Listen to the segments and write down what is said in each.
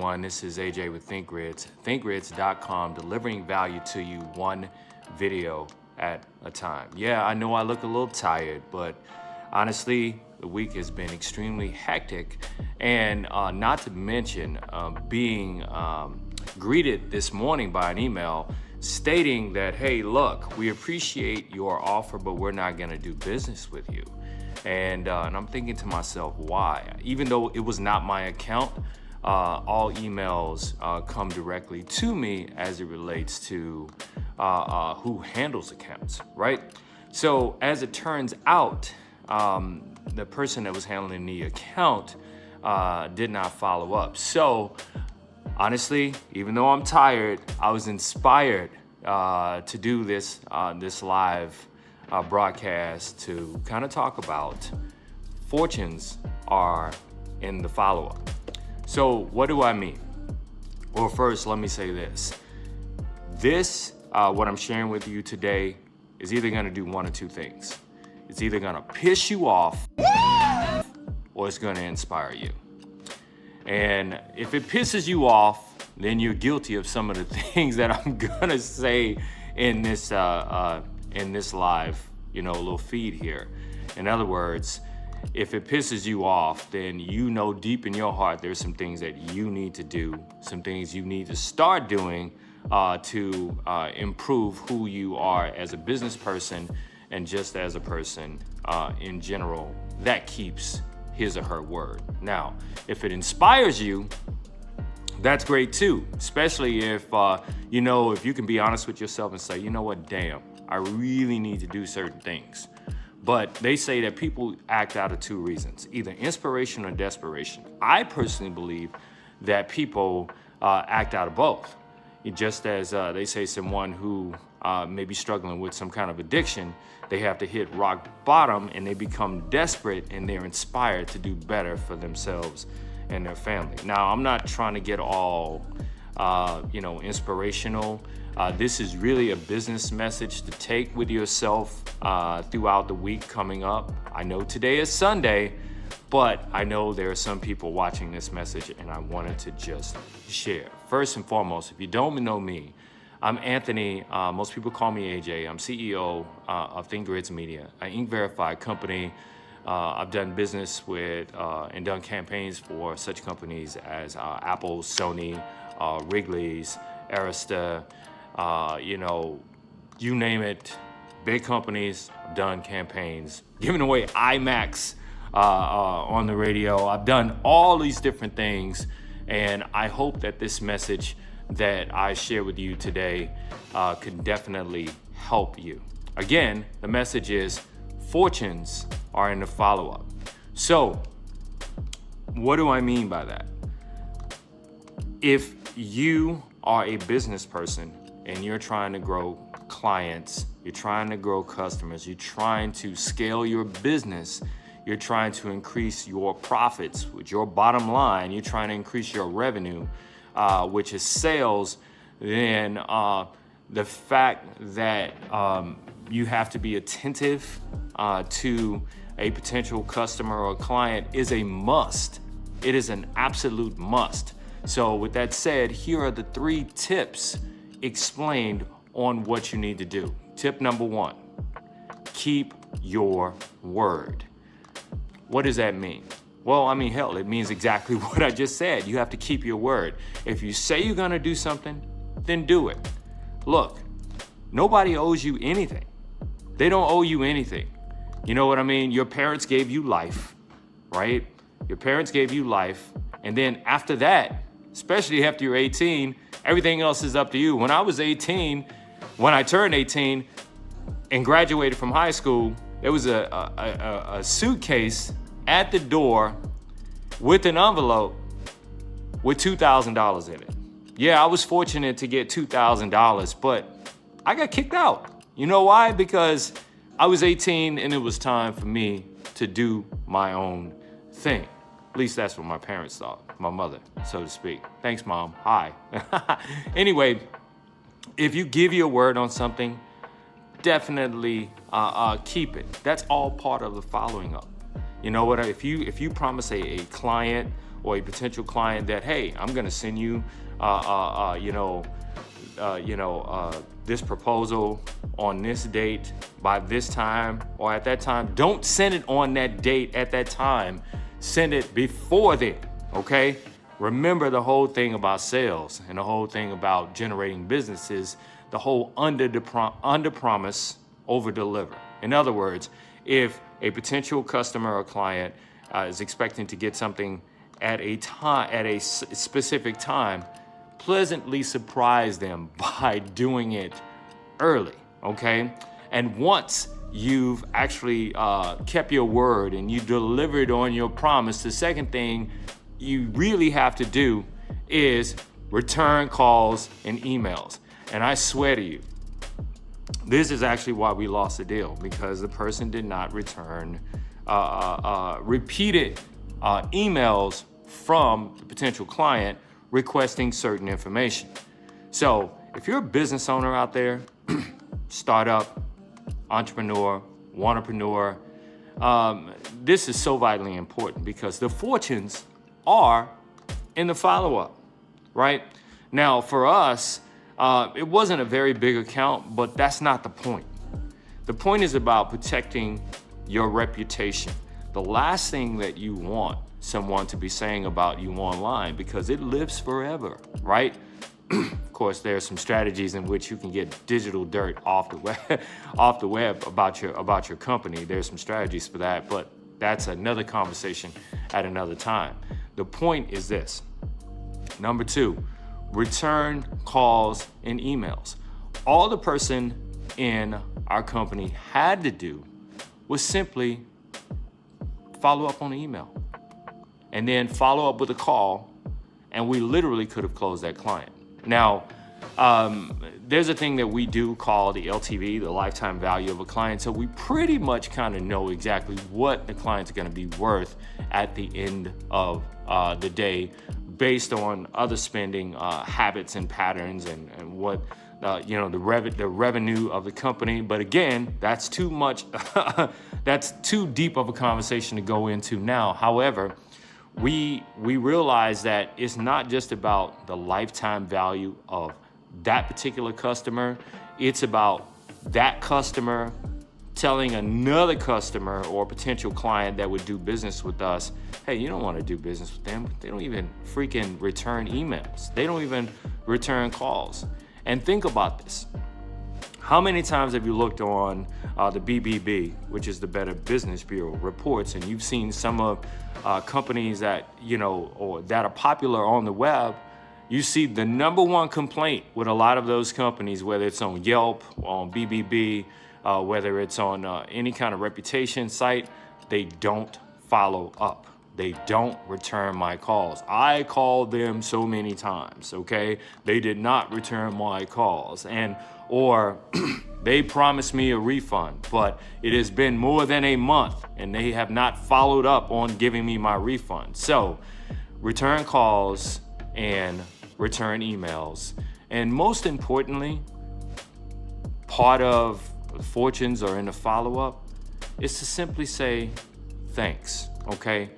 everyone. This is AJ with ThinkGrids, thinkgrids.com, delivering value to you one video at a time. Yeah, I know I look a little tired, but honestly, the week has been extremely hectic, and not to mention being greeted this morning by an email stating that, hey, look, we appreciate your offer, but we're not gonna do business with you. And I'm thinking to myself, why? Even though it was not my account, all emails come directly to me as it relates to who handles accounts, right? So as it turns out, the person that was handling the account did not follow up. So honestly, even though I'm tired, I was inspired to do this live broadcast to kind of talk about fortunes are in the follow-up. So what do I mean? Well, first, let me say this. What I'm sharing with you today is either gonna do one or two things. It's either gonna piss you off or it's gonna inspire you. And if it pisses you off, then you're guilty of some of the things that I'm gonna say in this live, little feed here. In other words, if it pisses you off, then you know deep in your heart there's some things that you need to do, some things you need to start doing to improve who you are as a business person and just as a person in general that keeps his or her word. Now, if it inspires you, that's great too, especially if if you can be honest with yourself and say, you know what, damn, I really need to do certain things. But they say that people act out of two reasons, either inspiration or desperation. I personally believe that people act out of both. Just as they say someone who may be struggling with some kind of addiction, they have to hit rock bottom and they become desperate and they're inspired to do better for themselves and their family. Now, I'm not trying to get all, inspirational. This is really a business message to take with yourself throughout the week coming up. I know today is Sunday, but I know there are some people watching this message and I wanted to just share. First and foremost, if you don't know me, I'm Anthony. Most people call me AJ. I'm CEO of ThinkGrids Media, an Inc. verified company. I've done business with and done campaigns for such companies as Apple, Sony, Wrigley's, Arista, you name it, big companies. I've done campaigns, giving away IMAX on the radio. I've done all these different things, and I hope that this message that I share with you today can definitely help you. Again, the message is fortunes are in the follow-up. So what do I mean by that? If you are a business person and you're trying to grow clients, you're trying to grow customers, you're trying to scale your business, you're trying to increase your profits with your bottom line, you're trying to increase your revenue, which is sales, then the fact that you have to be attentive to a potential customer or client is a must. It is an absolute must. So with that said, here are the 3 tips explained on what you need to do. Tip number 1, keep your word. What does that mean? Well, I mean, hell, it means exactly what I just said. You have to keep your word. If you say you're gonna do something, then do it. Look, nobody owes you anything. They don't owe you anything. You know what I mean? Your parents gave you life, right? Your parents gave you life. And then after that, especially after you're 18, everything else is up to you. When I was 18, when I turned 18 and graduated from high school, there was a suitcase at the door with an envelope with $2,000 in it. Yeah, I was fortunate to get $2,000, but I got kicked out. You know why? Because I was 18 and it was time for me to do my own thing. At least that's what my parents thought, my mother, so to speak. Thanks, Mom. Hi. Anyway, if you give your word on something, definitely keep it. That's all part of the following up. You know what? If you promise a client or a potential client that, hey, I'm going to send you, this proposal on this date by this time or at that time. Don't send it on that date at that time. Send it before then, okay? Remember the whole thing about sales and the whole thing about generating businesses, the whole under promise, over deliver. In other words, if a potential customer or client is expecting to get something at a specific time, pleasantly surprise them by doing it early, okay? And once you've actually kept your word and you delivered on your promise, the second thing you really have to do is return calls and emails. And I swear to you, this is actually why we lost the deal, because the person did not return repeated emails from the potential client requesting certain information. So if you're a business owner out there, startup, entrepreneur, wantrepreneur, this is so vitally important, because the fortunes are in the follow-up, right? Now, for us, it wasn't a very big account, but that's not the point. The point is about protecting your reputation. The last thing that you want someone to be saying about you online, because it lives forever, right? Of course, there are some strategies in which you can get digital dirt off the web about your company. There's some strategies for that, but that's another conversation at another time. The point is this. Number 2, return calls and emails. All the person in our company had to do was simply follow up on the email and then follow up with a call, and we literally could have closed that client. Now, there's a thing that we do called the LTV, the lifetime value of a client. So we pretty much kind of know exactly what the client's going to be worth at the end of the day, based on other spending habits and patterns and what the revenue of the company. But again, that's too much. That's too deep of a conversation to go into now. However, we realize that it's not just about the lifetime value of that particular customer. It's about that customer telling another customer or potential client that would do business with us, hey, you don't want to do business with them. They don't even freaking return emails. They don't even return calls. And think about this. How many times have you looked on the BBB, which is the Better Business Bureau reports, and you've seen some of companies that, or that are popular on the web? You see the number one complaint with a lot of those companies, whether it's on Yelp, on BBB, whether it's on any kind of reputation site, they don't follow up. They don't return my calls. I called them so many times, okay? They did not return my calls. Or they promised me a refund, but it has been more than a month and they have not followed up on giving me my refund. So return calls and return emails. And most importantly, part of the fortunes or in the follow-up is to simply say thanks, okay?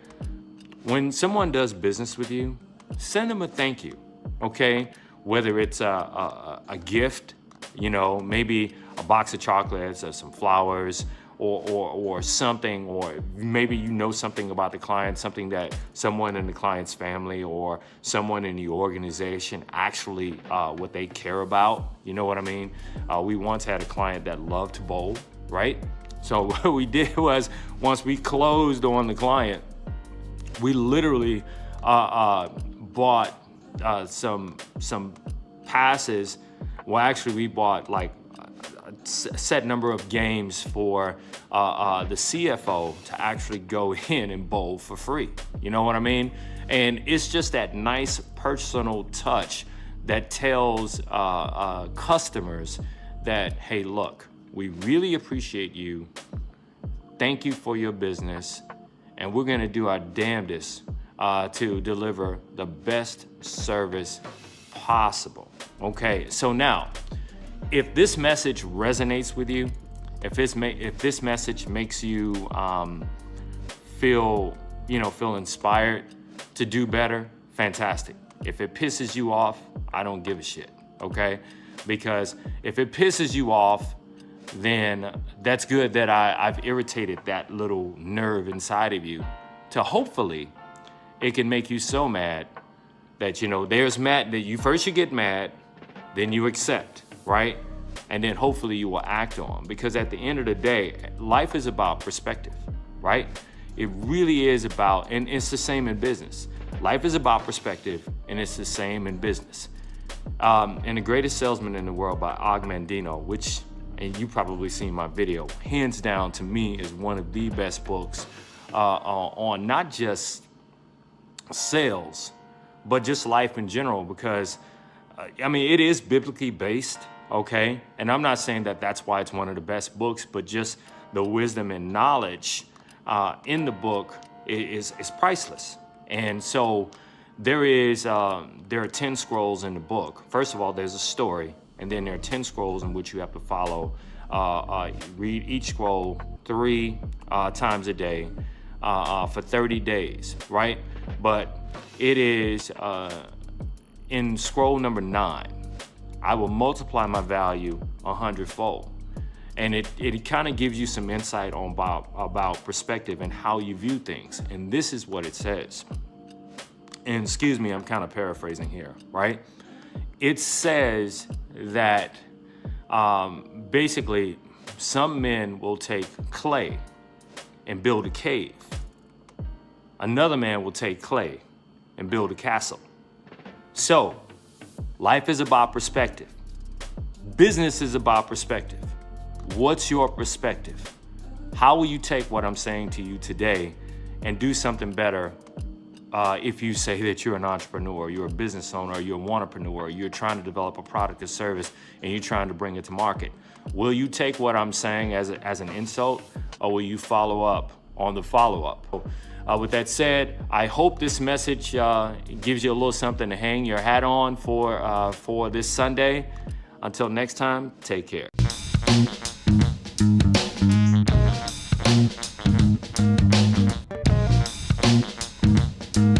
When someone does business with you, send them a thank you, okay? Whether it's a gift, maybe a box of chocolates or some flowers or something, or maybe something about the client, something that someone in the client's family or someone in the organization actually what they care about. You know what I mean? We once had a client that loved to bowl, right? So what we did was, once we closed on the client, we literally bought some passes. Well, actually, we bought like a set number of games for the CFO to actually go in and bowl for free. You know what I mean? And it's just that nice personal touch that tells customers that, hey, look, we really appreciate you. Thank you for your business. And we're going to do our damnedest to deliver the best service possible. Okay, so now, if this message resonates with you, if this message makes you feel inspired, to do better, fantastic. If it pisses you off, I don't give a shit, okay? Because if it pisses you off, then that's good that I've irritated that little nerve inside of you to hopefully it can make you so mad that, you know, there's mad, that you first you get mad, then you accept, right? And then hopefully you will act on. Because at the end of the day, life is about perspective, right? It really is about, and it's the same in business. Life is about perspective, and it's the same in business. And The Greatest Salesman in the World by Og Mandino, which, and you probably seen my video, hands down to me is one of the best books on not just sales, but just life in general, because I mean, it is biblically based, okay? And I'm not saying that that's why it's one of the best books, but just the wisdom and knowledge in the book is priceless. And so there are 10 scrolls in the book. First of all, there's a story, and then there are 10 scrolls in which you have to follow. Read each scroll 3 times a day for 30 days, right? But it is in scroll number 9, I will multiply my value 100-fold. And it kind of gives you some insight on about perspective and how you view things. And this is what it says. And excuse me, I'm kind of paraphrasing here, right? It says that basically some men will take clay and build a cave. Another man will take clay and build a castle. So, life is about perspective. Business is about perspective. What's your perspective? How will you take what I'm saying to you today and do something better if you say that you're an entrepreneur, you're a business owner, you're a wantrepreneur, you're trying to develop a product or service and you're trying to bring it to market? Will you take what I'm saying as an insult, or will you follow up on the follow-up? With that said, I hope this message gives you a little something to hang your hat on for this Sunday. Until next time, take care.